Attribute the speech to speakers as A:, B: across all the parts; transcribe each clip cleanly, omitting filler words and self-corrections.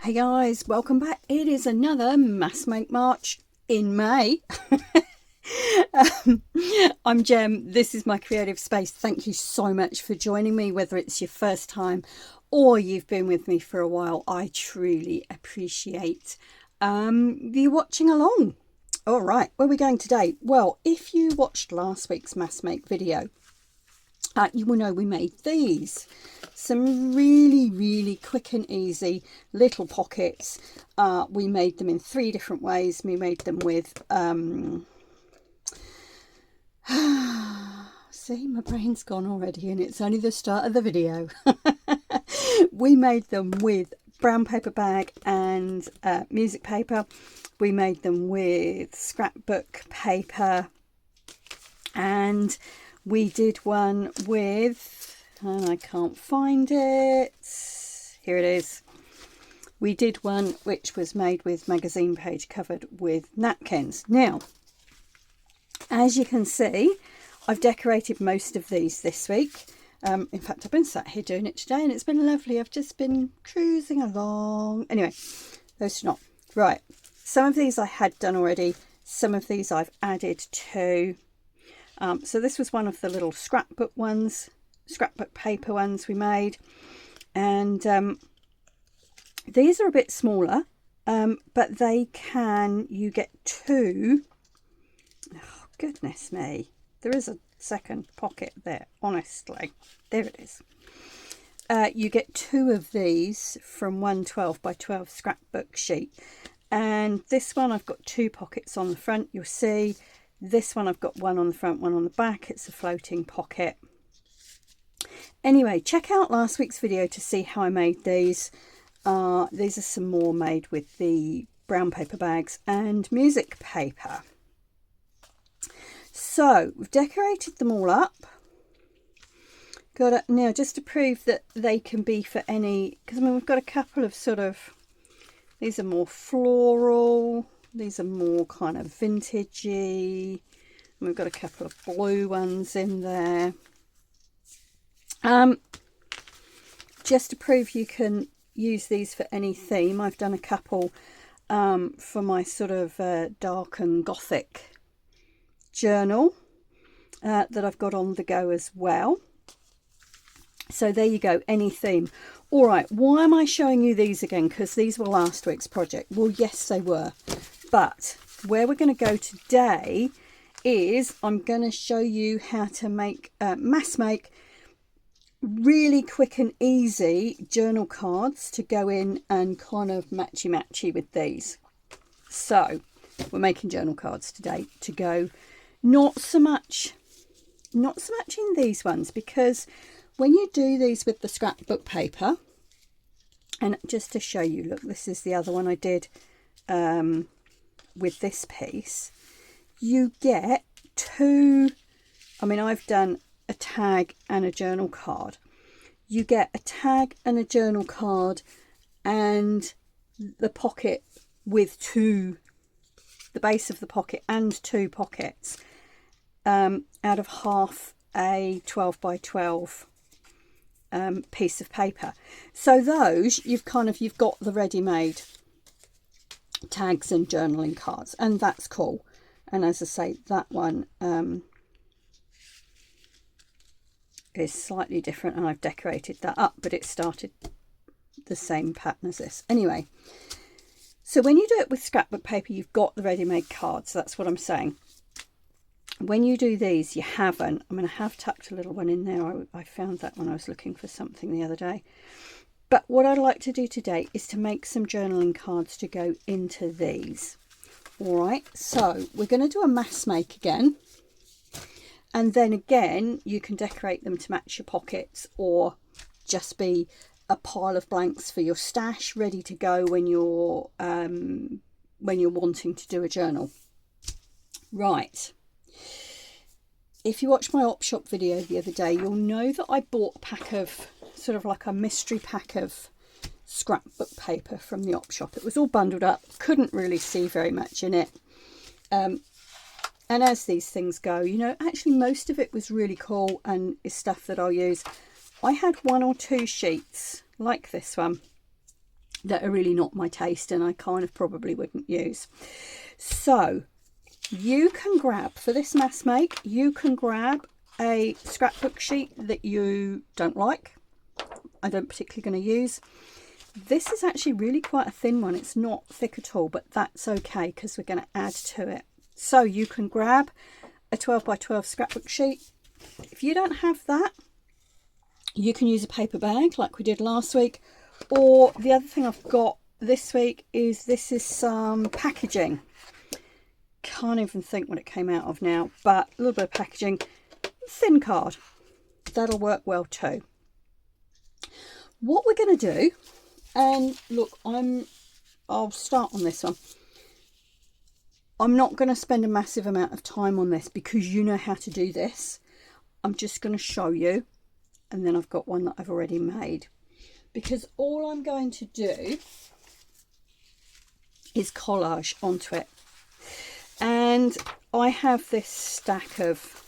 A: Hey guys, welcome back. It is another Mass Make March in May. I'm Jem. This is my creative space. Thank you so much for joining me, whether it's your first time or you've been with me for a while. I truly appreciate you watching along. All right, where are we going today? Well, if you watched last week's Mass Make video, you will know we made these. Some really quick and easy little pockets. We made them in 3 different ways. We made them with see, my brain's gone already and it's only the start of the video. We made them with brown paper bag and music paper. We made them with scrapbook paper, and we did one with, and I can't find it, here it is. We did one which was made with magazine page covered with napkins. Now, as you can see, I've decorated most of these this week. In fact, I've been sat here doing it today and it's been lovely. I've just been cruising along. Anyway, those are not. Right, some of these I had done already. Some of these I've added to. So this was one of the little scrapbook paper ones we made. And these are a bit smaller, but you get 2. Oh, goodness me. There is a second pocket there, honestly. There it is. You get 2 of these from one 12 by 12 scrapbook sheet. And this one I've got 2 pockets on the front, you'll see. This one I've got 1 on the front, 1 on the back. It's a floating pocket. Anyway, check out last week's video to see how I made these. These are some more made with the brown paper bags and music paper. So we've decorated them all up. Got it now, just to prove that they can be for any, because I mean we've got a couple of sort of, these are more floral, these are more kind of vintagey. We've got a couple of blue ones in there. Just to prove you can use these for any theme, I've done a couple for my sort of dark and gothic journal that I've got on the go as well. So there you go, any theme. All right, why am I showing you these again? Because these were last week's project. Well, yes, they were. But where we're going to go today is I'm going to show you how to make mass make really quick and easy journal cards to go in and kind of matchy with these. So we're making journal cards today to go not so much in these ones, because when you do these with the scrapbook paper, and just to show you, look, this is the other one I did with this piece, you get 2, I mean I've done a tag and a journal card. You get a tag and a journal card and the pocket with 2, the base of the pocket and 2 pockets out of half a 12 by 12 piece of paper. So those you've got the ready-made tags and journaling cards, and that's cool. And as I say, that one is slightly different and I've decorated that up, but it started the same pattern as this. Anyway, so when you do it with scrapbook paper, you've got the ready-made cards. That's what I'm saying. When you do these, you haven't. I mean, I have tucked a little one in there. I found that when I was looking for something the other day. But what I'd like to do today is to make some journaling cards to go into these. All right, so we're going to do a mass make again. And then again, you can decorate them to match your pockets or just be a pile of blanks for your stash ready to go when you're wanting to do a journal. Right. If you watched my op shop video the other day, you'll know that I bought a pack of sort of like a mystery pack of scrapbook paper from the op shop. It was all bundled up, couldn't really see very much in it. And as these things go, you know, actually most of it was really cool and is stuff that I'll use. I had 1 or 2 sheets like this one that are really not my taste and I kind of probably wouldn't use. So you can grab, for this mass make, you can grab a scrapbook sheet that you don't like. I don't particularly going to use. This is actually really quite a thin one. It's not thick at all, but that's okay because we're going to add to it. So you can grab a 12 by 12 scrapbook sheet. If you don't have that, you can use a paper bag like we did last week. Or the other thing I've got this week is this is some packaging. Can't even think what it came out of now, but a little bit of packaging. Thin card. That'll work well too. What we're going to do, and look, I'll start on this one. I'm not going to spend a massive amount of time on this because you know how to do this. I'm just going to show you, and then I've got one that I've already made. Because all I'm going to do is collage onto it. And I have this stack of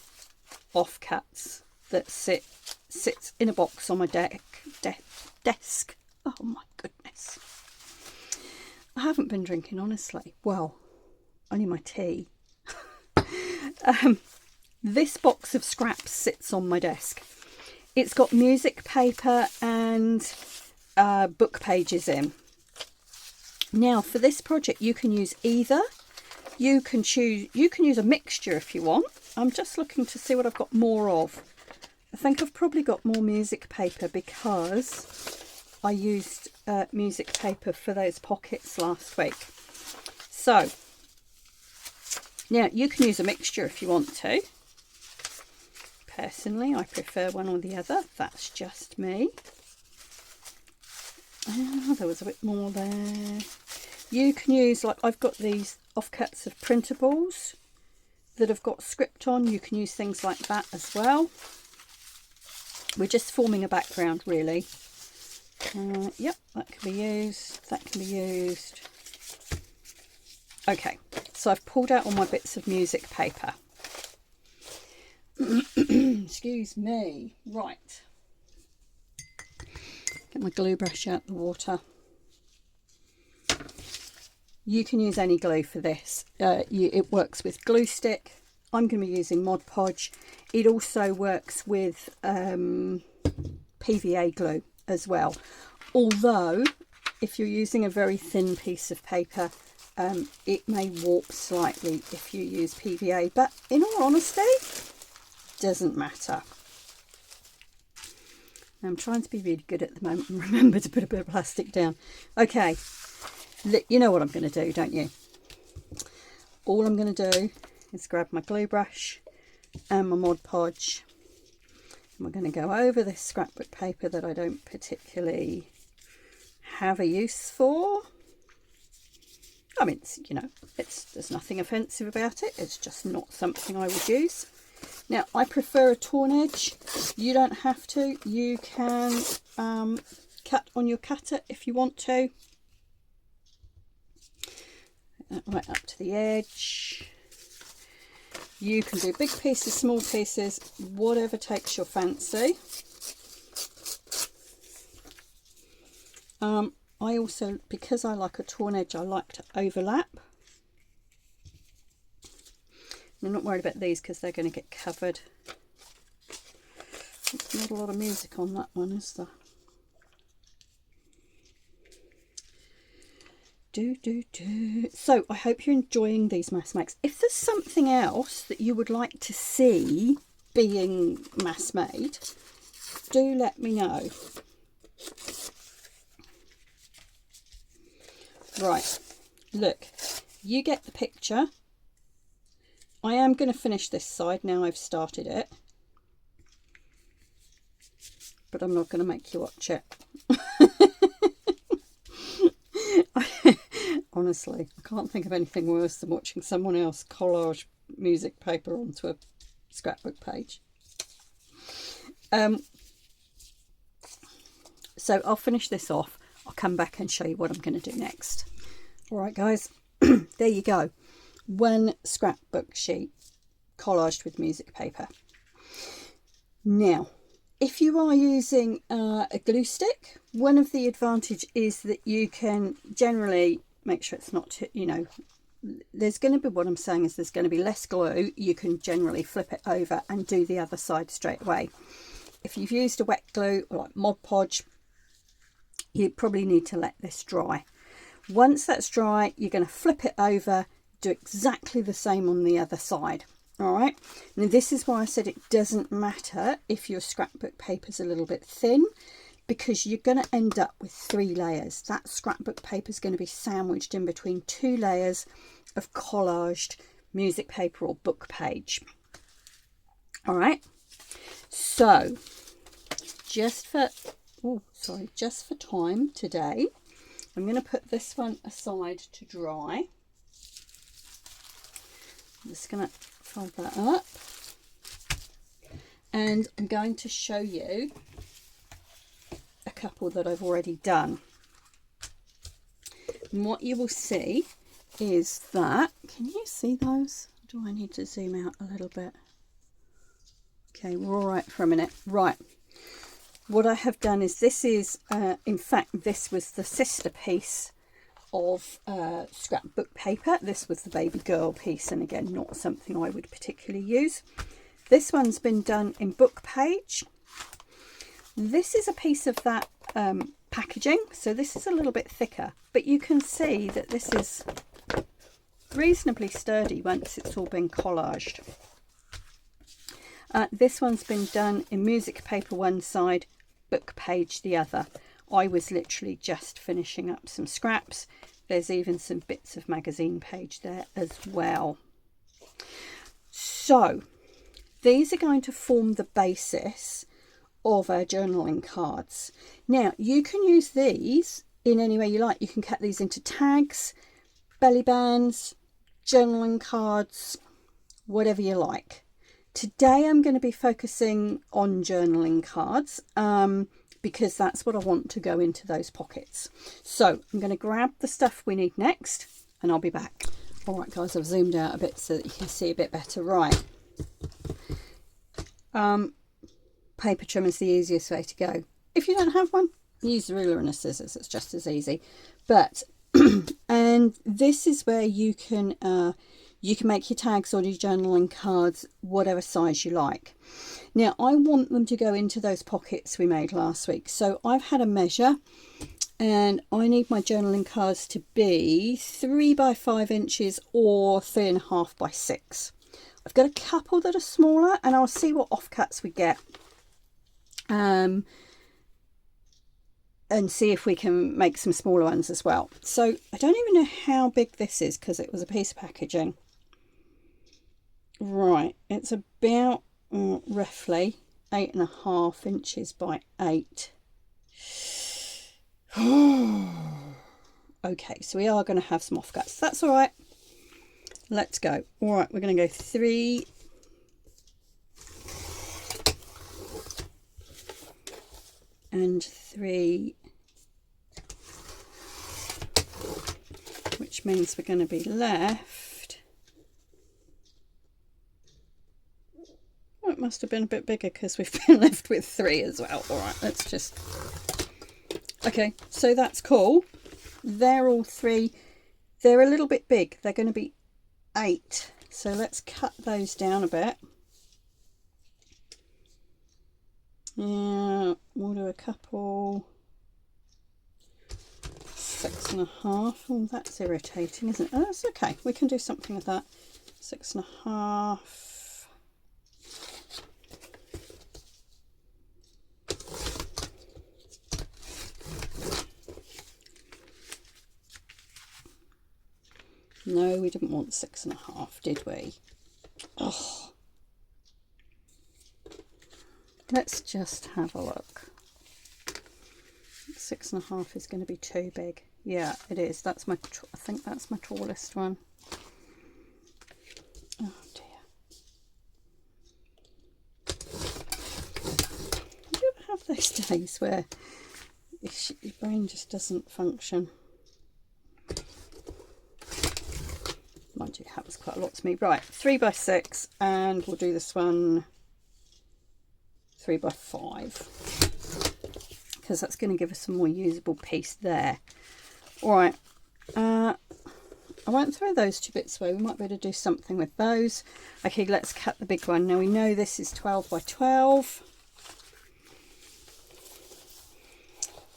A: offcuts that sits in a box on my desk. Oh my goodness. I haven't been drinking, honestly. Well, only my tea. This box of scraps sits on my desk. It's got music paper and book pages in. Now for this project you can use either. You can use a mixture if you want. I'm just looking to see what I've got more of. I think I've probably got more music paper because I used music paper for those pockets last week. So now you can use a mixture if you want to. Personally, I prefer one or the other. That's just me. Oh, there was a bit more there. You can use, like I've got these offcuts of printables that have got script on. You can use things like that as well. We're just forming a background really. Yep, that can be used. That can be used. Okay, so I've pulled out all my bits of music paper. Excuse me. Right. Get my glue brush out the water. You can use any glue for this. It works with glue stick. I'm going to be using Mod Podge. It also works with PVA glue as well. Although, if you're using a very thin piece of paper, it may warp slightly if you use PVA. But in all honesty, doesn't matter. I'm trying to be really good at the moment and remember to put a bit of plastic down. Okay, you know what I'm going to do, don't you? All I'm going to do is grab my glue brush and my Mod Podge. And we're going to go over this scrapbook paper that I don't particularly have a use for. I mean, there's nothing offensive about it. It's just not something I would use. Now, I prefer a torn edge. You don't have to. You can cut on your cutter if you want to. Right up to the edge. You can do big pieces, small pieces, whatever takes your fancy. I also, because I like a torn edge, I like to overlap. I'm not worried about these because they're going to get covered. There's not a lot of music on that one, is there? So I hope you're enjoying these mass makes. If there's something else that you would like to see being mass made, do let me know. Right, look, you get the picture. I am going to finish this side now I've started it, but I'm not going to make you watch it. Honestly, I can't think of anything worse than watching someone else collage music paper onto a scrapbook page. So I'll finish this off. I'll come back and show you what I'm going to do next. All right, guys, there you go. One scrapbook sheet collaged with music paper. Now, if you are using a glue stick, one of the advantage is that you can generally make sure it's not, you know, there's going to be, what I'm saying is there's going to be less glue. You can generally flip it over and do the other side straight away. If you've used a wet glue or like Mod Podge, you probably need to let this dry. Once that's dry, you're going to flip it over, do exactly the same on the other side. All right, now this is why I said it doesn't matter if your scrapbook paper's a little bit thin, because you're going to end up with 3 layers. That scrapbook paper is going to be sandwiched in between 2 layers of collaged music paper or book page. All right, so just for time today, I'm going to put this one aside to dry. I'm just going to fold that up, and I'm going to show you a couple that I've already done. And what you will see is that, can you see those? Do I need to zoom out a little bit? Okay, we're all right for a minute. Right, what I have done is this is in fact this was the sister piece of scrapbook paper. This was the baby girl piece, and again, not something I would particularly use. This one's been done in book page. This is a piece of that packaging, so this is a little bit thicker, but you can see that this is reasonably sturdy once it's all been collaged. This one's been done in music paper one side, book page the other. I was literally just finishing up some scraps. There's even some bits of magazine page there as well. So these are going to form the basis of our journaling cards. Now you can use these in any way you like. You can cut these into tags, belly bands, journaling cards, whatever you like. Today I'm going to be focusing on journaling cards because that's what I want to go into those pockets. So I'm going to grab the stuff we need next and I'll be back. All right guys, I've zoomed out a bit so that you can see a bit better. Right, paper trimmer is the easiest way to go. If you don't have one, use a ruler and a scissors. It's just as easy. But and this is where you can make your tags or your journaling cards whatever size you like. Now I want them to go into those pockets we made last week, so I've had a measure and I need my journaling cards to be 3 by 5 inches or 3.5 by 6. I've got a couple that are smaller and I'll see what offcuts we get and see if we can make some smaller ones as well. So I don't even know how big this is because it was a piece of packaging. Right, it's about roughly 8.5 inches by 8. Okay, so we are going to have some offcuts. That's all right. Let's go. All right, we're going to go 3 and 3, which means we're going to be left. It must have been a bit bigger because we've been left with 3 as well. All right, let's just, okay, so that's cool. They're all 3. They're a little bit big. They're going to be 8. So let's cut those down a bit. Yeah, we'll do a couple. 6.5. Oh, that's irritating, isn't it? Oh, that's okay. We can do something with that. 6.5. No, we didn't want 6.5, did we? Oh. Let's just have a look. 6.5 is going to be too big. Yeah, it is. That's my, I think that's my tallest one. Oh dear. Do you ever have those days where your brain just doesn't function? Mind you, it happens quite a lot to me. Right, 3 by 6, and we'll do this one 3x5, because that's going to give us a more usable piece there. All right, I won't throw those 2 bits away. We might be able to do something with those. Okay, let's cut the big one. Now we know this is 12x12.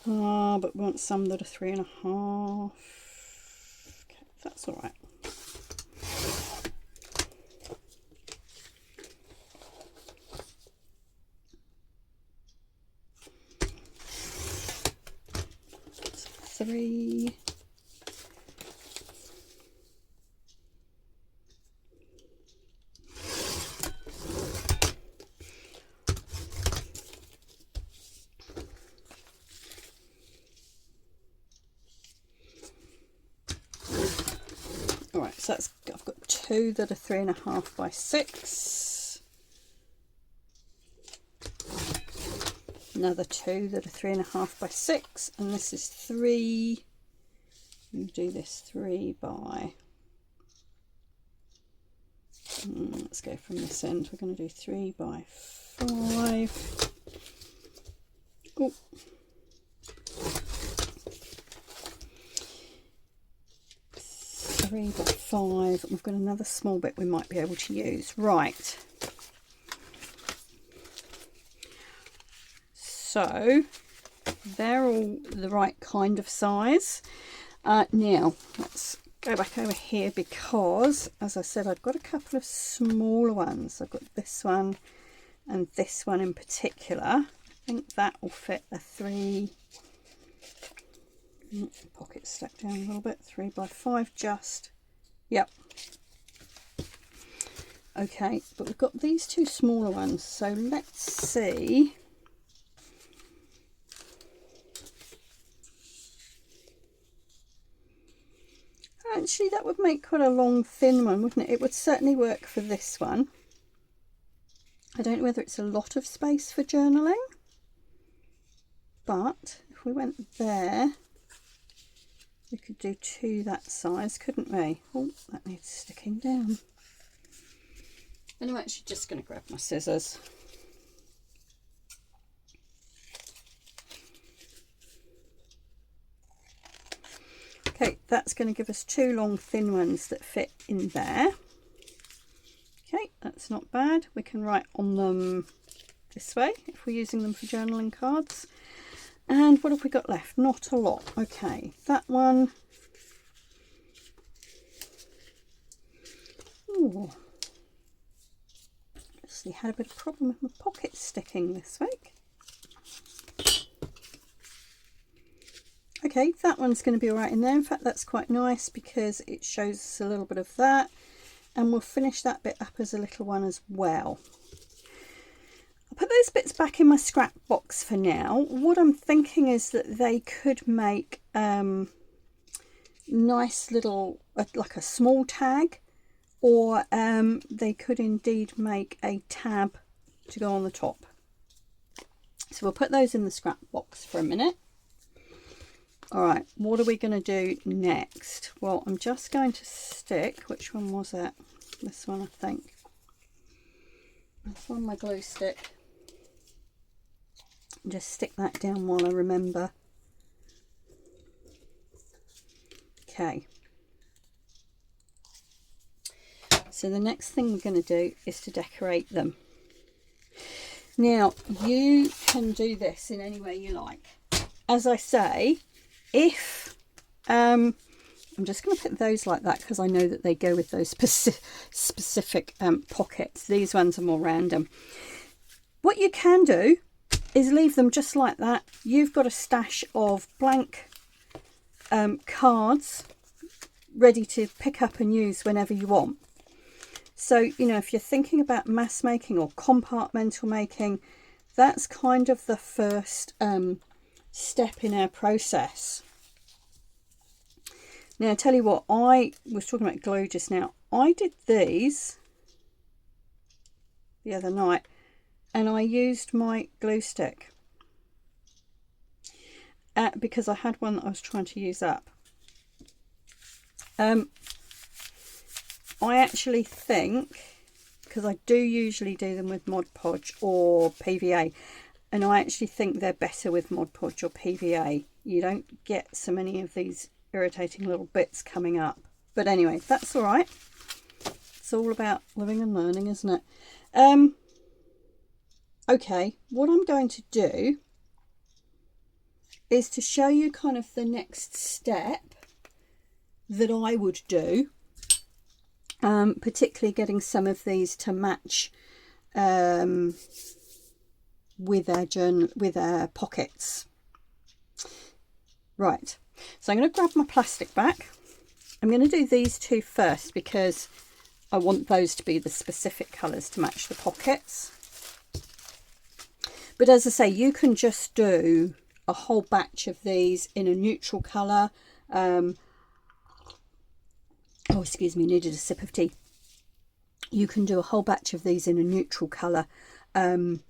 A: But we want some that are 3.5. Okay, that's all right. So 3. Alright, so that's, I've got 2 that are 3.5 by 6. Another 2 that are 3.5 by 6, and this is 3. We'll do this 3 by. Let's go from this end. We're going to do 3 by 5. Oh. 3 by 5. We've got another small bit we might be able to use. Right. So they're all the right kind of size. Now let's go back over here, because as I said, I've got a couple of smaller ones. I've got this one and this one in particular. I think that will fit a 3. Pocket stuck down a little bit. 3 by 5 just. Yep. Okay, but we've got these 2 smaller ones, so let's see. Actually, that would make quite a long, thin one, wouldn't it? It would certainly work for this one. I don't know whether it's a lot of space for journaling, but if we went there, we could do 2 that size, couldn't we? Oh, that needs sticking down. And I'm actually just going to grab my scissors. Okay, that's going to give us 2 long thin ones that fit in there. Okay, that's not bad. We can write on them this way if we're using them for journaling cards. And what have we got left? Not a lot. Okay, that one. Ooh. Obviously had a bit of problem with my pocket sticking this week. Okay, that one's going to be all right in there. In fact, that's quite nice because it shows us a little bit of that. And we'll finish that bit up as a little one as well. I'll put those bits back in my scrap box for now. What I'm thinking is that they could make nice little, like a small tag, or they could indeed make a tab to go on the top. So we'll put those in the scrap box for a minute. All right, what are we going to do next? Well, I'm just going to stick, which one was it? This one, I think. That's on my glue stick. Just stick that down while I remember. Okay. So the next thing we're going to do is to decorate them. Now, you can do this in any way you like. As I say, if I'm just going to put those like that because I know that they go with those specific pockets. These ones are more random. What you can do is leave them just like that. You've got a stash of blank cards ready to pick up and use whenever you want. So, you know, if you're thinking about mass making or compartmental making, that's kind of the first step in our process. Now, I tell you what, I was talking about glue just now. I did these the other night and I used my glue stick because I had one that I was trying to use up. I actually think, because I do usually do them with Mod Podge or PVA, and I actually think they're better with Mod Podge or PVA. You don't get so many of these irritating little bits coming up. But anyway, that's all right. It's all about living and learning, isn't it? Okay, what I'm going to do is to show you kind of the next step that I would do, particularly getting some of these to match with our pockets. Right, so I'm going to grab my plastic back. I'm going to do these two first because I want those to be the specific colours to match the pockets. But as I say, you can just do a whole batch of these in a neutral colour. Oh, excuse me, needed a sip of tea. You can do a whole batch of these in a neutral colour and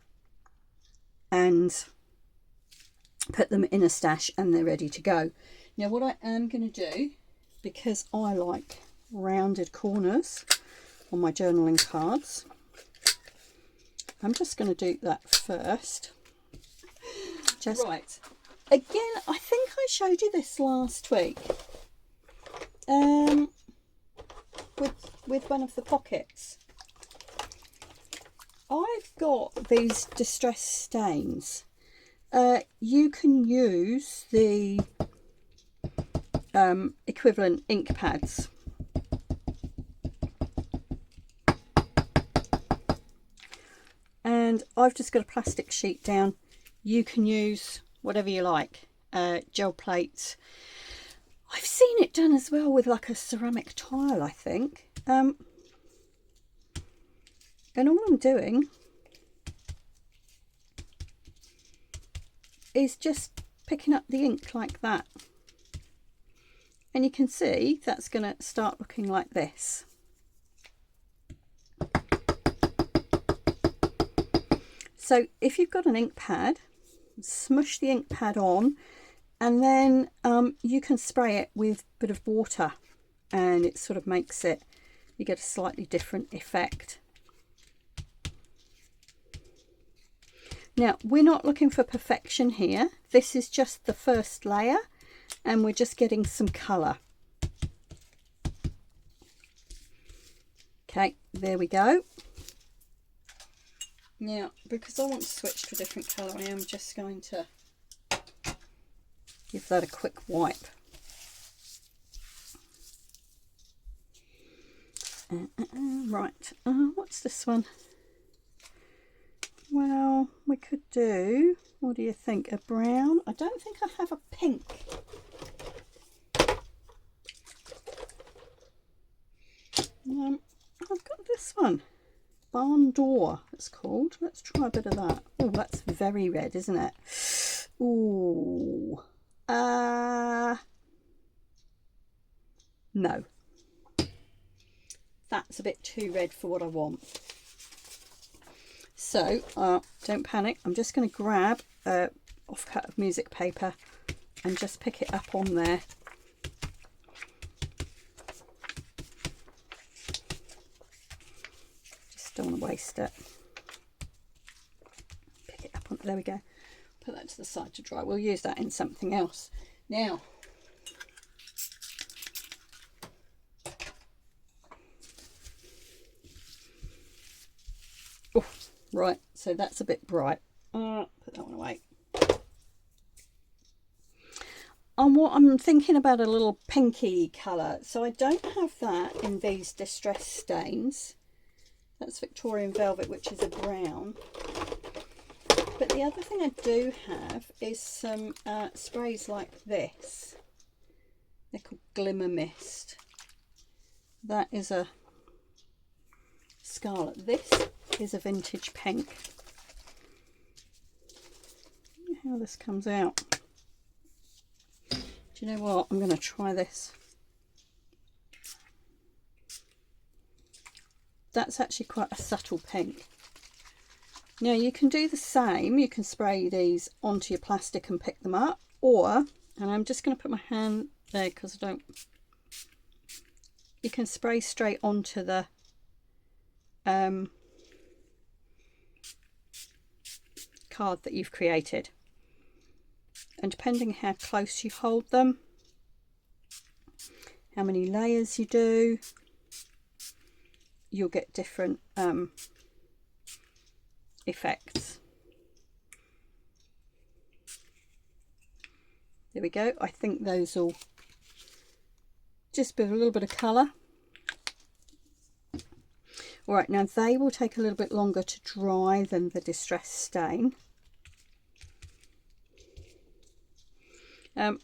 A: put them in a stash and they're ready to go. Now what I am going to do, because I like rounded corners on my journaling cards, I'm just going to do that first. Right. Again, I think I showed you this last week with one of the pockets. I've got these distress stains. You can use the equivalent ink pads. And I've just got a plastic sheet down. You can use whatever you like, gel plates. I've seen it done as well with like a ceramic tile, I think. And all I'm doing is just picking up the ink like that. And you can see that's going to start looking like this. So if you've got an ink pad, smush the ink pad on, and then you can spray it with a bit of water, and it sort of makes it, you get a slightly different effect. Now, we're not looking for perfection here. This is just the first layer, and we're just getting some colour. Okay, there we go. Now, because I want to switch to a different colour, I am just going to give that a quick wipe. Right, what's this one? Well, we could do, what do you think, a brown? I don't think I have a pink. I've got this one. Barn Door, it's called. Let's try a bit of that. Oh, that's very red, isn't it? Ooh. No. That's a bit too red for what I want. So, don't panic. I'm just going to grab a offcut of music paper and just pick it up on there. Don't want to waste it. Pick it up on, there we go. Put that to the side to dry. We'll use that in something else. Now, oh, right, so that's a bit bright. Put that one away. And what I'm thinking about a little pinky colour. So I don't have that in these distress stains. That's Victorian Velvet, which is a brown. But the other thing I do have is some sprays like this. They're called Glimmer Mist. That is a scarlet. This is a vintage pink. Look how this comes out. Do you know what? I'm going to try this. That's actually quite a subtle pink. Now you can do the same. You can spray these onto your plastic and pick them up, or, and I'm just going to put my hand there because I don't, you can spray straight onto the card that you've created, and depending how close you hold them, how many layers you do, you'll get different effects. There we go. I think those will just give a little bit of colour. All right, now they will take a little bit longer to dry than the Distress Stain. So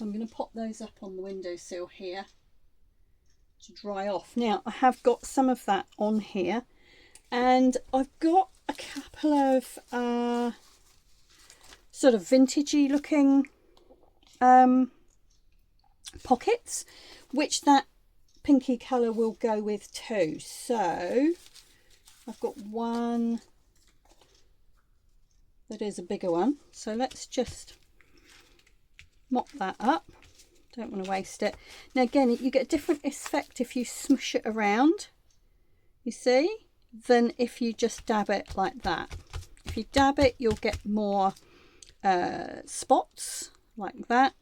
A: I'm going to pop those up on the windowsill here to dry off. Now I have got some of that on here, and I've got a couple of sort of vintagey looking pockets, which that pinky colour will go with too. So I've got one that is a bigger one, so let's just mop that up. Don't want to waste it. Now again, you get a different effect if you smush it around, you see, than if you just dab it like that. If you dab it, you'll get more spots like that.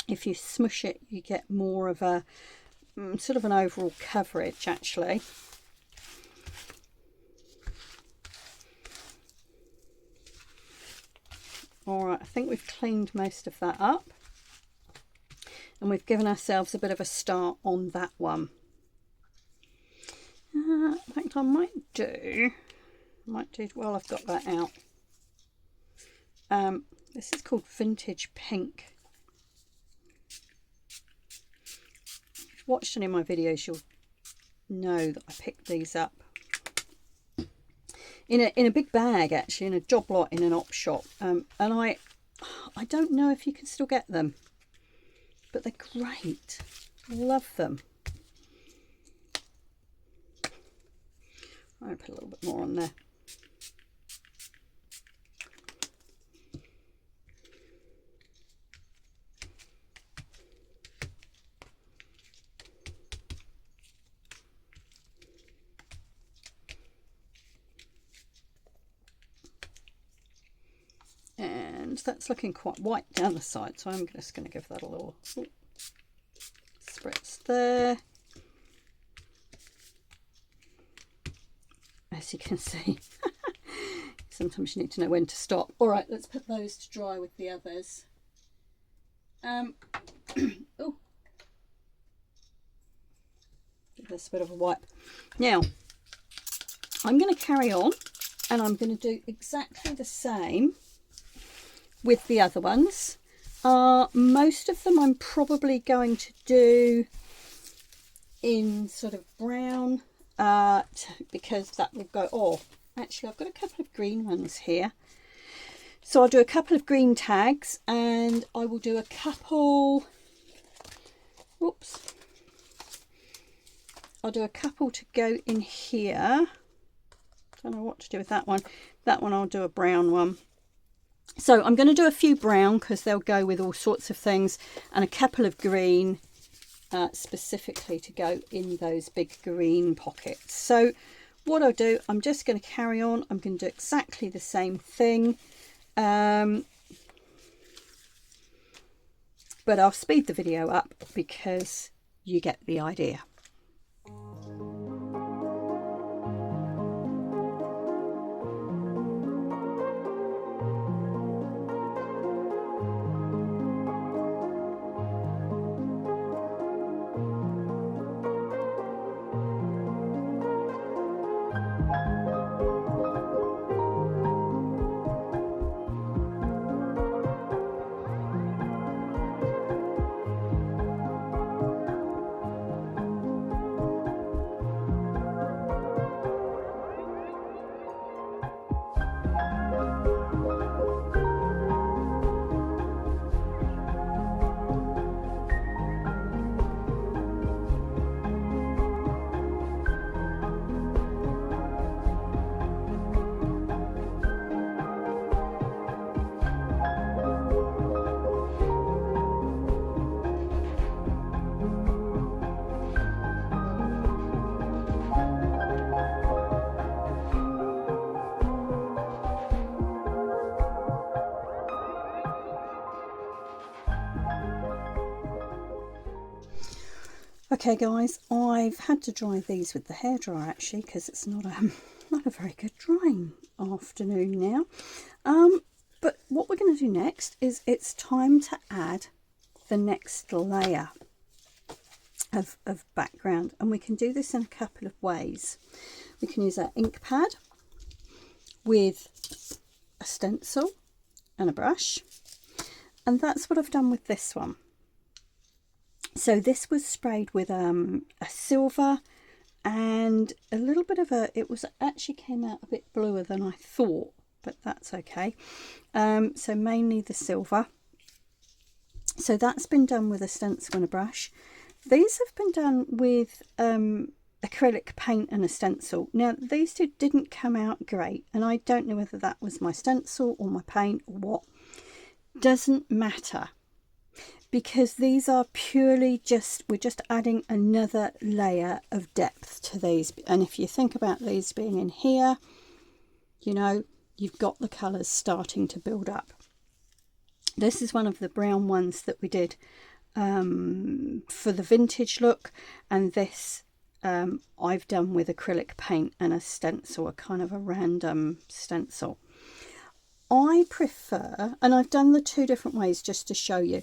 A: If you smush it, you get more of a sort of an overall coverage actually. All right, I think we've cleaned most of that up, and we've given ourselves a bit of a start on that one. In fact, I might do well, I've got that out. This is called Vintage Pink. If you've watched any of my videos, you'll know that I picked these up in a big bag, actually, in a job lot in an op shop, and I don't know if you can still get them, but they're great. Love them. I'll put a little bit more on there. And that's looking quite white down the side, so I'm just going to give that a little spritz there. As you can see, sometimes you need to know when to stop. All right, let's put those to dry with the others. Oh, give this a bit of a wipe. Now, I'm going to carry on, and I'm going to do exactly the same with the other ones. Most of them I'm probably going to do in sort of brown, because that will go. Oh, actually I've got a couple of green ones here, so I'll do a couple of green tags, and I will do a couple, whoops, I'll do a couple to go in here. Don't know what to do with that one. That one I'll do a brown one. So I'm going to do a few brown because they'll go with all sorts of things, and a couple of green specifically to go in those big green pockets. So what I'll do, I'm just going to carry on. I'm going to do exactly the same thing, but I'll speed the video up because you get the idea. Okay guys, I've had to dry these with the hairdryer actually, because it's not a very good drying afternoon now. But what we're going to do next is it's time to add the next layer of background, and we can do this in a couple of ways. We can use our ink pad with a stencil and a brush, and that's what I've done with this one. So this was sprayed with a silver and a little bit of it actually came out a bit bluer than I thought, but that's okay. So mainly the silver. So that's been done with a stencil and a brush. These have been done with acrylic paint and a stencil. Now these two didn't come out great, and I don't know whether that was my stencil or my paint or what. Doesn't matter, because these are purely we're just adding another layer of depth to these. And if you think about these being in here, you know, you've got the colours starting to build up. This is one of the brown ones that we did for the vintage look, and this I've done with acrylic paint and a stencil, a kind of a random stencil. I prefer, and I've done the two different ways just to show you,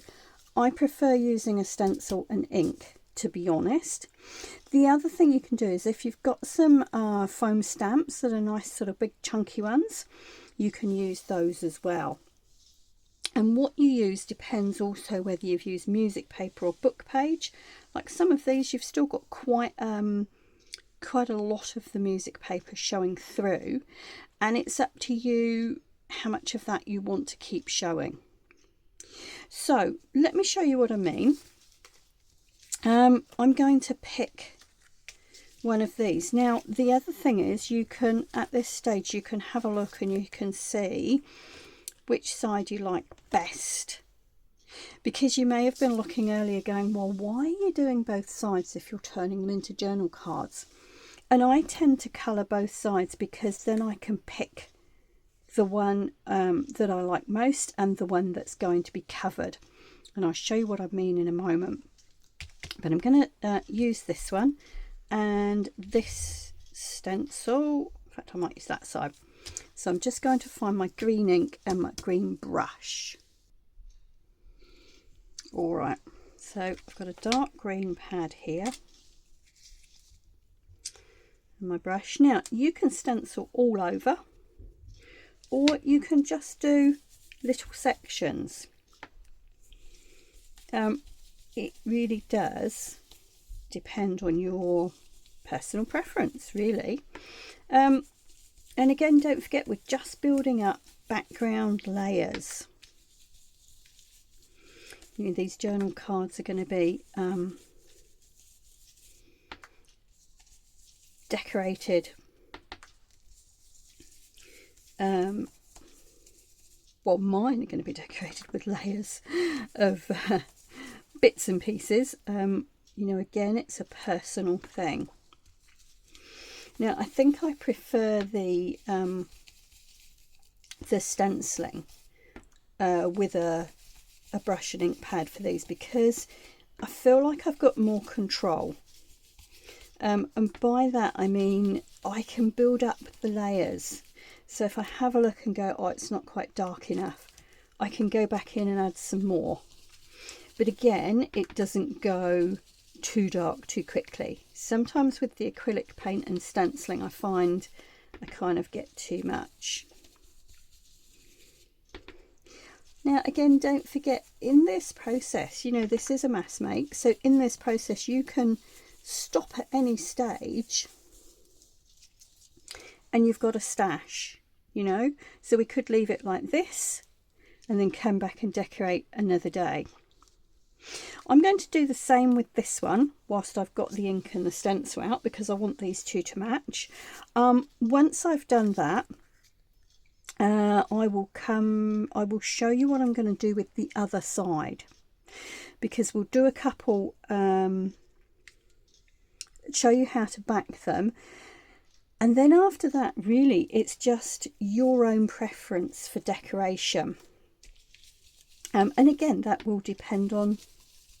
A: I prefer using a stencil and ink, to be honest. The other thing you can do is if you've got some foam stamps that are nice sort of big chunky ones, you can use those as well. And what you use depends also whether you've used music paper or book page. Like some of these, you've still got quite a lot of the music paper showing through, and it's up to you how much of that you want to keep showing. So let me show you what I mean. I'm going to pick one of these. Now the other thing is, you can, at this stage, you can have a look and you can see which side you like best, because you may have been looking earlier going, well, why are you doing both sides if you're turning them into journal cards? And I tend to colour both sides because then I can pick the one that I like most and the one that's going to be covered, and I'll show you what I mean in a moment. But I'm going to use this one and this stencil. In fact, I might use that side. So I'm just going to find my green ink and my green brush. All right, so I've got a dark green pad here and my brush. Now you can stencil all over, or you can just do little sections. It really does depend on your personal preference, really. And again, don't forget, we're just building up background layers. You know, these journal cards are going to be decorated. Well, mine are going to be decorated with layers of bits and pieces. You know, again, it's a personal thing. Now, I think I prefer the stenciling with a brush and ink pad for these, because I feel like I've got more control. And by that I mean I can build up the layers. So if I have a look and go, oh, it's not quite dark enough, I can go back in and add some more. But again, it doesn't go too dark too quickly. Sometimes with the acrylic paint and stenciling, I find I kind of get too much. Now again, don't forget, in this process, you know, this is a mass make, so in this process you can stop at any stage and you've got a stash, you know, so we could leave it like this and then come back and decorate another day. I'm going to do the same with this one whilst I've got the ink and the stencil out, because I want these two to match. Once I've done that, I will show you what I'm going to do with the other side, because we'll do a couple, show you how to back them, and then after that really it's just your own preference for decoration. And again, that will depend on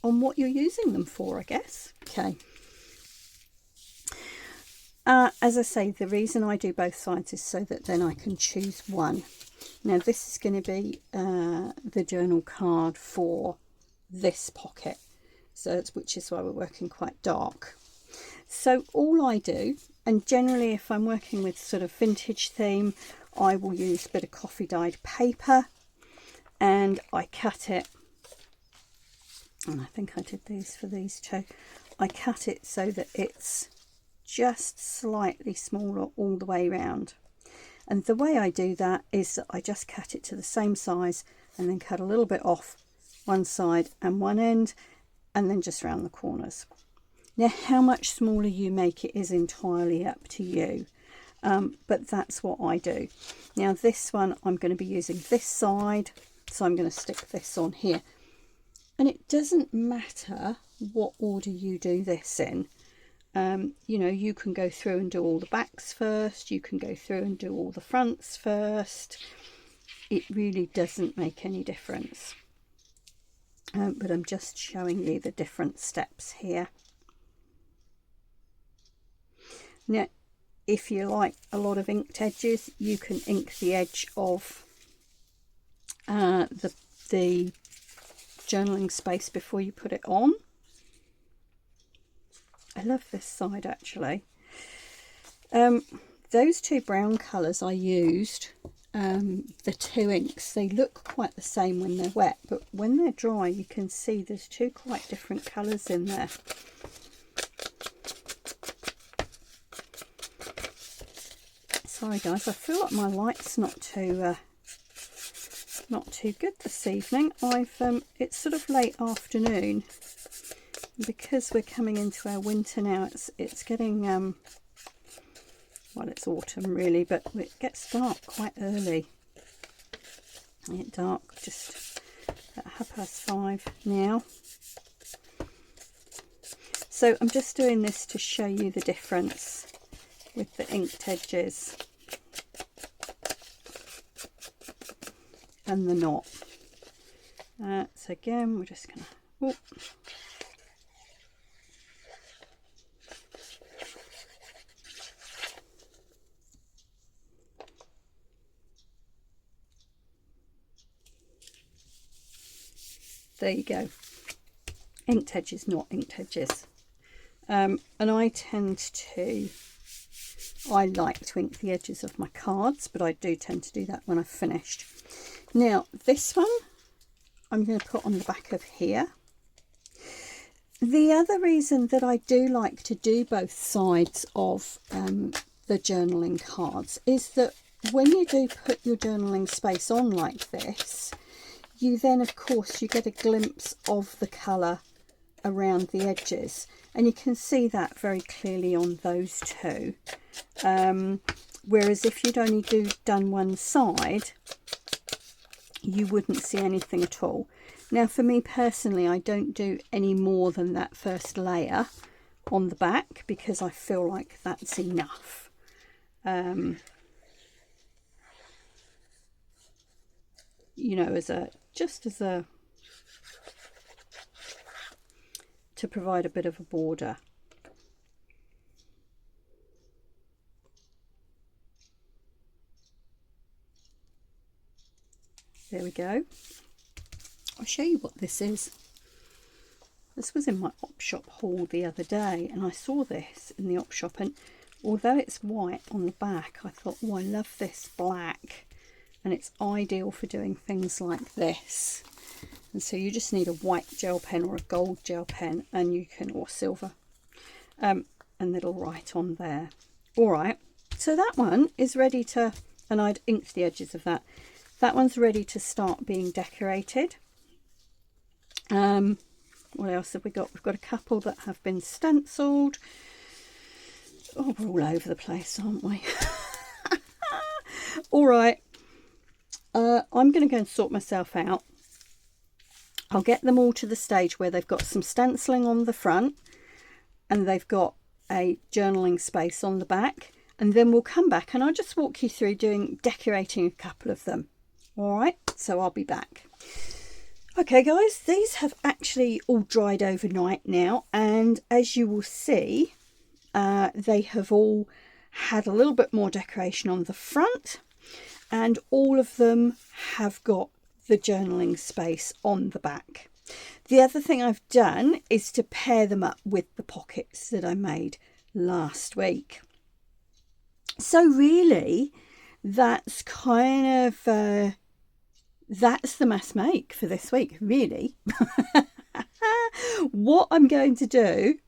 A: on what you're using them for, I guess. Okay. As I say, the reason I do both sides is so that then I can choose one. Now this is going to be the journal card for this pocket, so which is why we're working quite dark. So all I do, and generally if I'm working with sort of vintage theme, I will use a bit of coffee dyed paper, and I cut it, and I think I did these for these two. I cut it so that it's just slightly smaller all the way around. And the way I do that is that I just cut it to the same size and then cut a little bit off one side and one end, and then just round the corners. Now how much smaller you make it is entirely up to you, but that's what I do. Now this one I'm going to be using this side, so I'm going to stick this on here, and it doesn't matter what order you do this in. You know, you can go through and do all the backs first, you can go through and do all the fronts first. It really doesn't make any difference, but I'm just showing you the different steps here. Now if you like a lot of inked edges, you can ink the edge of the journaling space before you put it on. I love this side actually. Those two brown colours I used, the two inks, they look quite the same when they're wet, but when they're dry you can see there's two quite different colours in there. Sorry guys, I feel like my light's not too good this evening. It's sort of late afternoon. Because we're coming into our winter now, it's getting well, it's autumn really, but it gets dark quite early. I get dark just at 5:30 now. So I'm just doing this to show you the difference with the inked edges and the knot. So again, we're just gonna there you go. Inked edges, not inked edges. And I like to ink the edges of my cards, but I do tend to do that when I've finished. Now this one I'm going to put on the back of here. The other reason that I do like to do both sides of the journaling cards is that when you do put your journaling space on like this, you then of course you get a glimpse of the colour around the edges, and you can see that very clearly on those two. Whereas if you'd only done one side, you wouldn't see anything at all. Now for me personally, I don't do any more than that first layer on the back because I feel like that's enough. You know, to provide a bit of a border. There we go. I'll show you what this is. This was in my op shop haul the other day, and I saw this in the op shop, and although it's white on the back, I thought, oh, I love this black, and it's ideal for doing things like this. And so you just need a white gel pen or a gold gel pen, and you can, or silver, and it'll write on there. All right, so that one is ready to, and I'd inked the edges of that. That one's ready to start being decorated. What else have we got? We've got a couple that have been stenciled. Oh, we're all over the place, aren't we? All right. I'm going to go and sort myself out. I'll get them all to the stage where they've got some stenciling on the front and they've got a journaling space on the back, and then we'll come back and I'll just walk you through decorating a couple of them. All right, so I'll be back. Okay guys, these have actually all dried overnight now, and as you will see, they have all had a little bit more decoration on the front, and all of them have got the journaling space on the back. The other thing I've done is to pair them up with the pockets that I made last week. So really, that's kind of that's the mass make for this week, really. What I'm going to do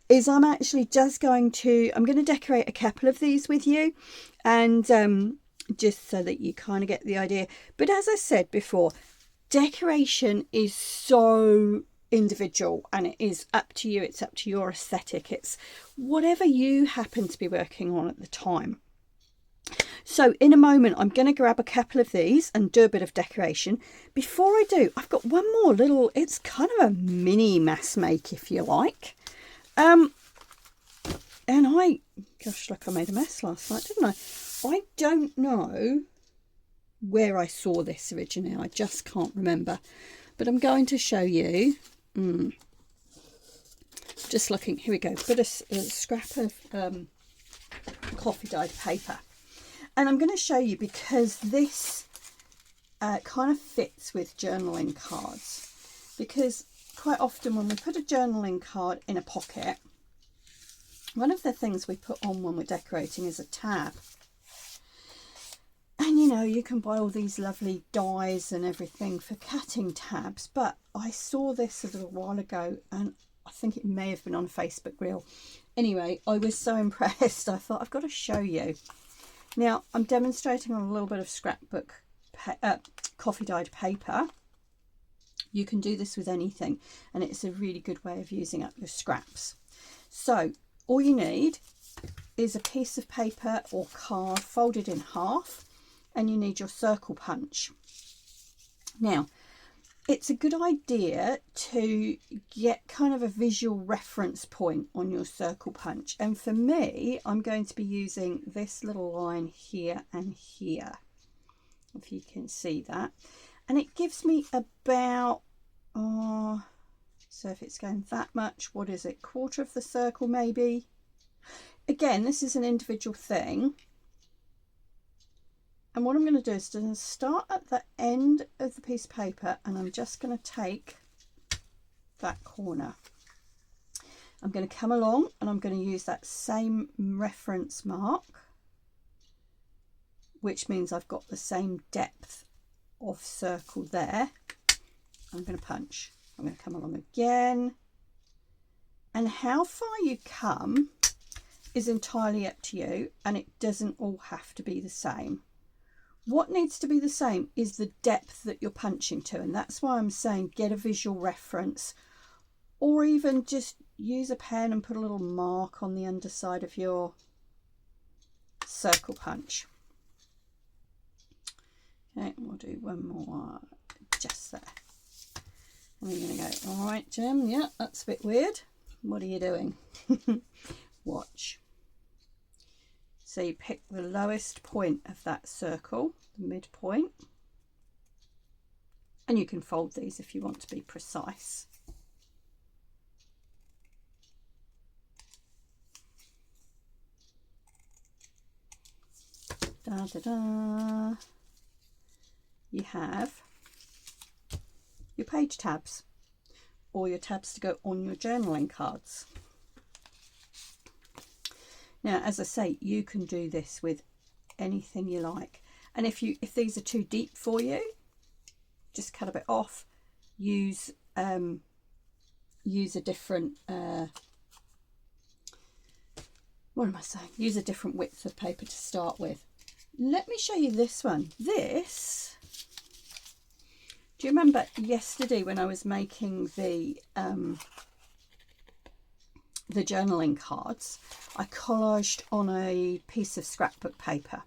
A: is I'm actually just going to decorate a couple of these with you, and just so that you kind of get the idea. But as I said before, decoration is so individual, and it is up to you. It's up to your aesthetic. It's whatever you happen to be working on at the time. So in a moment, I'm going to grab a couple of these and do a bit of decoration. Before I do, I've got one more little, it's kind of a mini mass make, if you like. And gosh, look, I made a mess last night, didn't I? I don't know where I saw this originally. I just can't remember. But I'm going to show you. Just looking, here we go. Put a scrap of coffee dyed paper. And I'm going to show you, because this kind of fits with journaling cards. Because quite often when we put a journaling card in a pocket, one of the things we put on when we're decorating is a tab. And you know, you can buy all these lovely dies and everything for cutting tabs, but I saw this a little while ago, and I think it may have been on a Facebook reel. Anyway, I was so impressed, I thought I've got to show you. Now, I'm demonstrating on a little bit of scrapbook coffee dyed paper. You can do this with anything, and it's a really good way of using up your scraps. So all you need is a piece of paper or card folded in half, and you need your circle punch. Now, it's a good idea to get kind of a visual reference point on your circle punch. And for me, I'm going to be using this little line here and here, if you can see that. And it gives me about, so if it's going that much, what is it, quarter of the circle maybe? Again, this is an individual thing. And what I'm going to do is to start at the end of the piece of paper, and I'm just going to take that corner. I'm going to come along and I'm going to use that same reference mark, which means I've got the same depth of circle there. I'm going to punch. I'm going to come along again. And how far you come is entirely up to you, and it doesn't all have to be the same. What needs to be the same is the depth that you're punching to, and that's why I'm saying get a visual reference, or even just use a pen and put a little mark on the underside of your circle punch. Okay, we'll do one more just there. And we're going to go, all right, Jim, yeah, that's a bit weird. What are you doing? Watch. So you pick the lowest point of that circle, the midpoint, and you can fold these if you want to be precise. Da, da, da. You have your page tabs, or your tabs to go on your journaling cards. Now, as I say, you can do this with anything you like. And if these are too deep for you, just cut a bit off. Use a different what am I saying? Use a different width of paper to start with. Let me show you this one. This, do you remember yesterday when I was making the journaling cards, I collaged on a piece of scrapbook paper.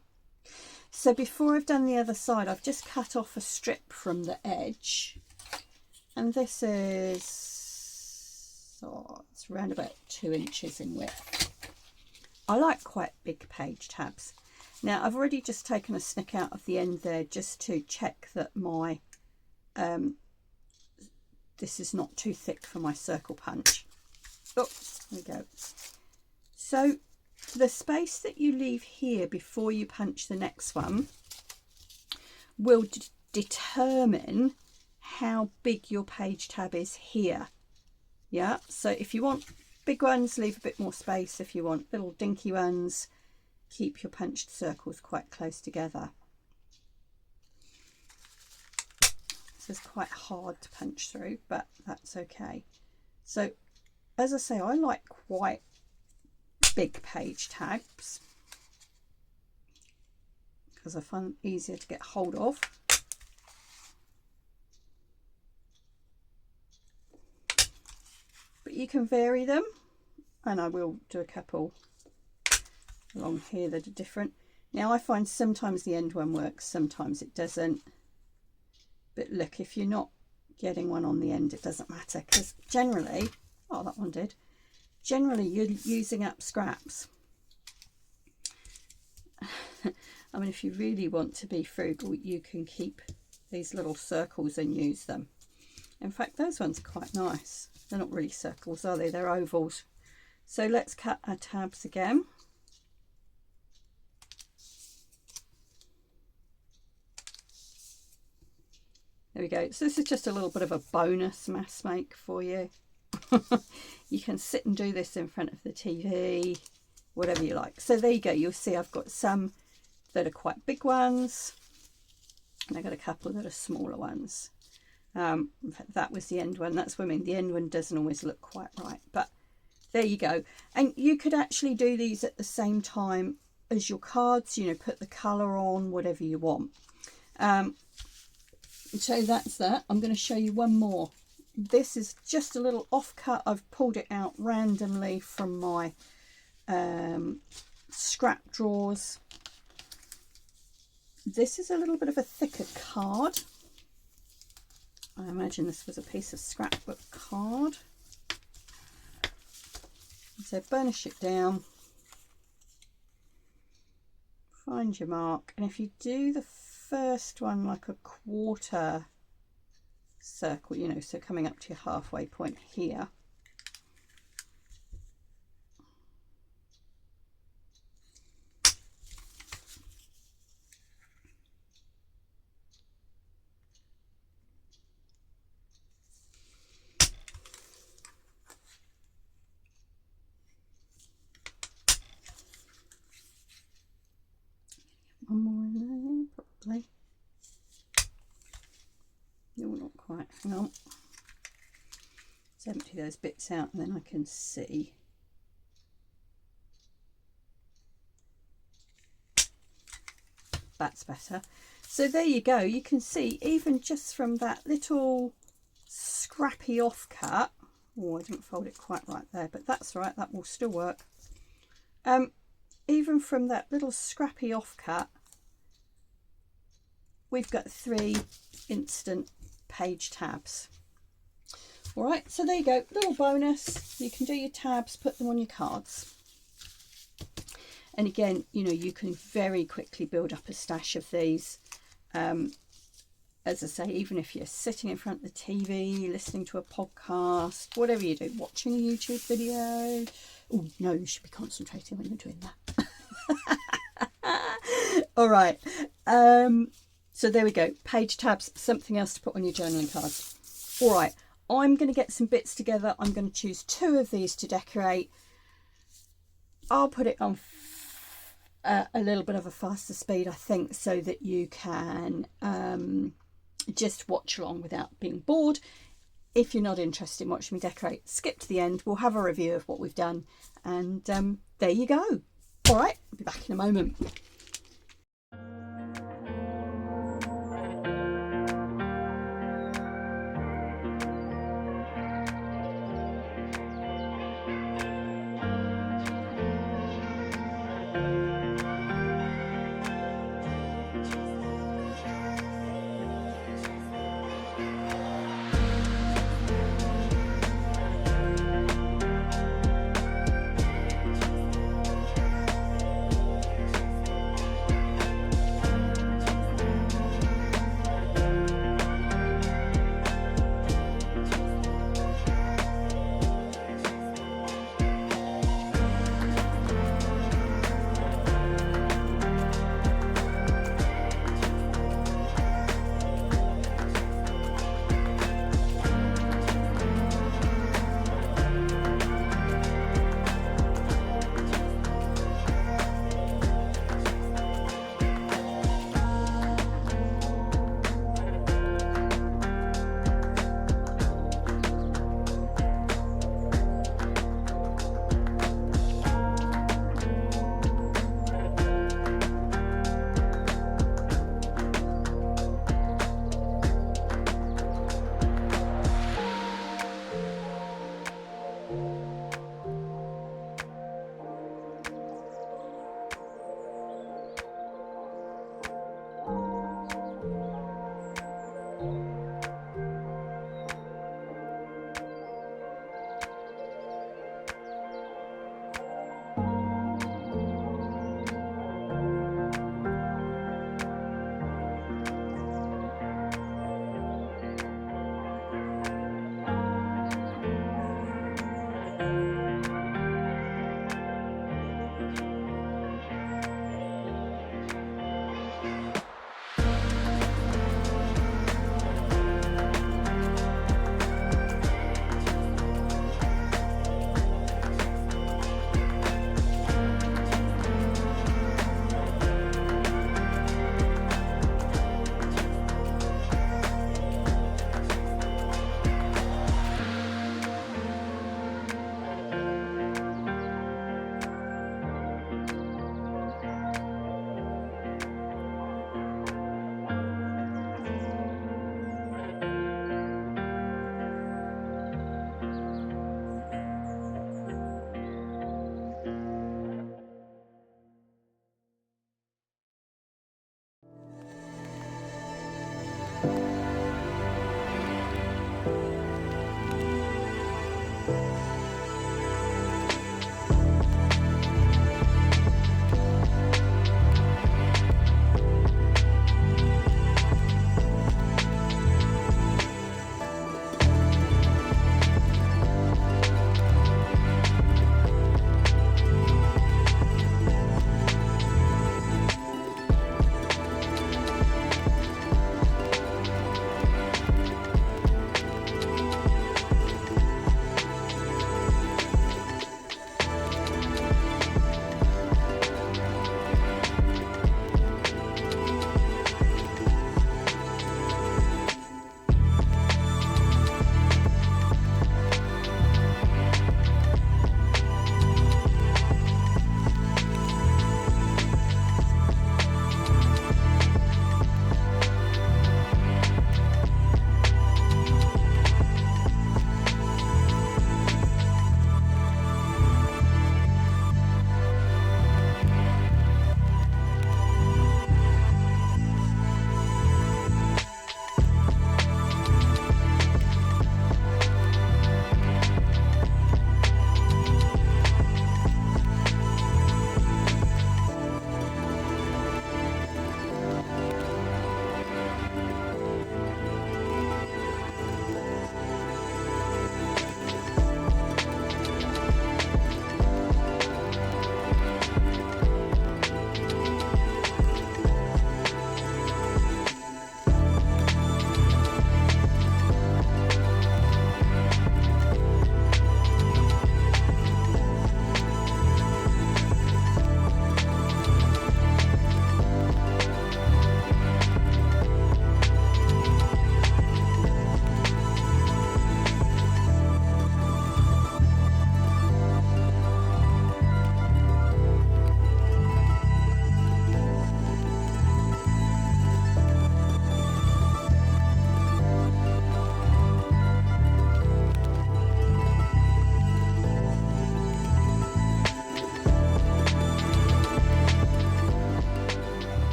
A: So before I've done the other side, I've just cut off a strip from the edge, and this is, it's around about 2 inches in width. I like quite big page tabs. Now I've already just taken a snick out of the end there just to check that my this is not too thick for my circle punch. Oh, there we go. So the space that you leave here before you punch the next one will determine how big your page tab is here. Yeah, so if you want big ones, leave a bit more space. If you want little dinky ones, keep your punched circles quite close together. This is quite hard to punch through, but that's okay. So as I say, I like quite big page tabs because I find them easier to get hold of. But you can vary them, and I will do a couple along here that are different. Now I find sometimes the end one works, sometimes it doesn't. But look, if you're not getting one on the end, it doesn't matter, because generally, oh, that one did. Generally, you're using up scraps. I mean, if you really want to be frugal, you can keep these little circles and use them. In fact, those ones are quite nice. They're not really circles, are they? They're ovals. So let's cut our tabs again. There we go. So this is just a little bit of a bonus mass make for you. You can sit and do this in front of the TV, whatever you like. So there you go. You'll see I've got some that are quite big ones, and I've got a couple that are smaller ones. In fact, that was the end one. That's what I mean. The end one doesn't always look quite right, but there you go. And you could actually do these at the same time as your cards, you know, put the colour on, whatever you want. So that's that. I'm going to show you one more. This is just a little offcut. I've pulled it out randomly from my scrap drawers. This is a little bit of a thicker card. I imagine this was a piece of scrapbook card. So burnish it down, find your mark, and if you do the first one like a quarter circle, you know, so coming up to your halfway point here, one more in there, probably. No, not quite. Hang on. Let's empty those bits out and then I can see. That's better. So there you go. You can see even just from that little scrappy offcut. Oh, I didn't fold it quite right there, but that's right. That will still work. Even from that little scrappy offcut, we've got 3 instant page tabs. All right, so there you go, little bonus. You can do your tabs, put them on your cards. And again, you know, you can very quickly build up a stash of these. As I say, even if you're sitting in front of the TV, listening to a podcast, whatever you do, watching a YouTube video. Oh no, you should be concentrating when you're doing that. All right. So there we go. Page tabs, something else to put on your journaling cards. All right. I'm going to get some bits together. I'm going to choose 2 of these to decorate. I'll put it on a little bit of a faster speed, I think, so that you can just watch along without being bored. If you're not interested in watching me decorate, skip to the end. We'll have a review of what we've done. And there you go. All right, I'll be back in a moment.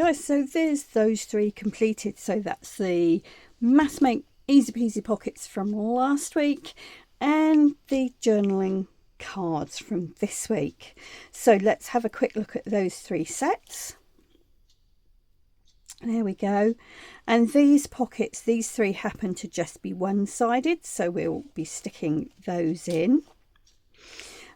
A: guys, so there's those 3 completed. So that's the Mass Make Easy Peasy pockets from last week and the journaling cards from this week. So let's have a quick look at those 3 sets. There we go. And these pockets, these 3 happen to just be one-sided, so we'll be sticking those in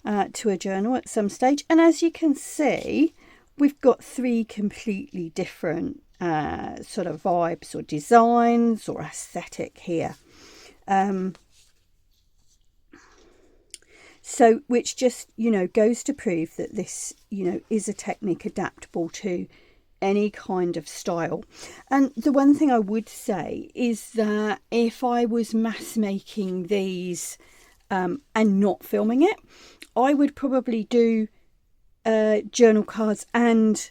A: to a journal at some stage. And as you can see, we've got 3 completely different sort of vibes or designs or aesthetic here. So which just, you know, goes to prove that this, you know, is a technique adaptable to any kind of style. And the one thing I would say is that if I was mass making these and not filming it, I would probably do journal cards and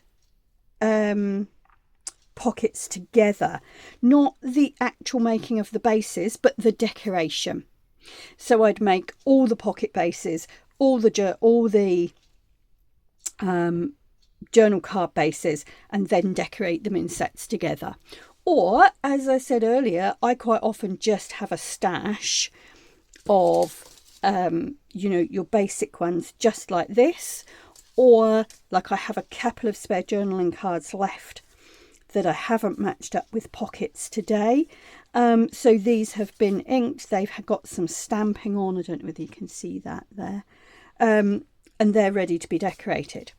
A: pockets together, not the actual making of the bases, but the decoration. So I'd make all the pocket bases, all the journal card bases, and then decorate them in sets together. Or, as I said earlier, I quite often just have a stash of you know, your basic ones just like this, or like I have a couple of spare journaling cards left that I haven't matched up with pockets today. So these have been inked, they've got some stamping on, I don't know whether you can see that there, and they're ready to be decorated.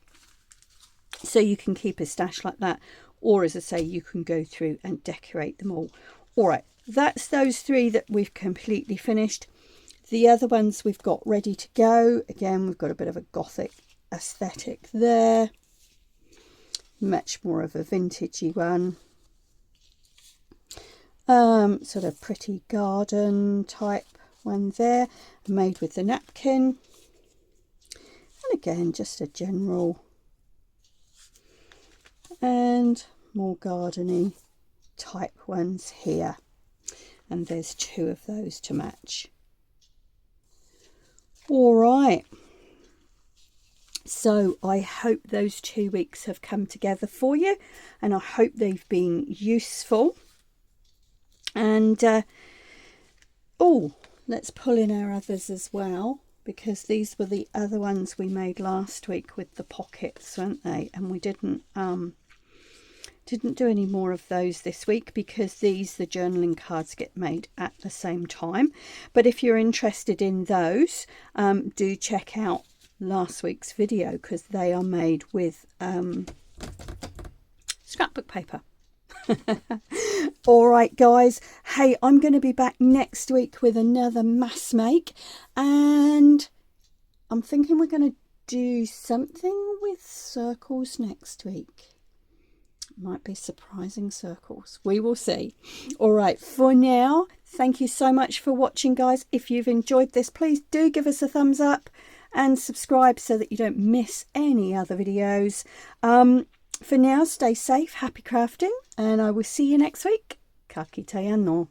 A: So you can keep a stash like that, or as I say, you can go through and decorate them all. All right, that's those 3 that we've completely finished. The other ones we've got ready to go. Again, we've got a bit of a gothic aesthetic there, much more of a vintagey one, sort of pretty garden type one there, made with the napkin, and again just a general, and more gardeny type ones here, and there's 2 of those to match. All right, so I hope those 2 weeks have come together for you, and I hope they've been useful. And oh, let's pull in our others as well, because these were the other ones we made last week with the pockets, weren't they? And we didn't do any more of those this week because the journaling cards get made at the same time. But if you're interested in those, do check out last week's video, because they are made with scrapbook paper. All right, guys. Hey, I'm going to be back next week with another mass make, and I'm thinking we're going to do something with circles next week. Might be surprising circles. We will see. All right, for now, thank you so much for watching, guys. If you've enjoyed this, please do give us a thumbs up and subscribe so that you don't miss any other videos. For now, stay safe, happy crafting, and I will see you next week. Ka kite anō.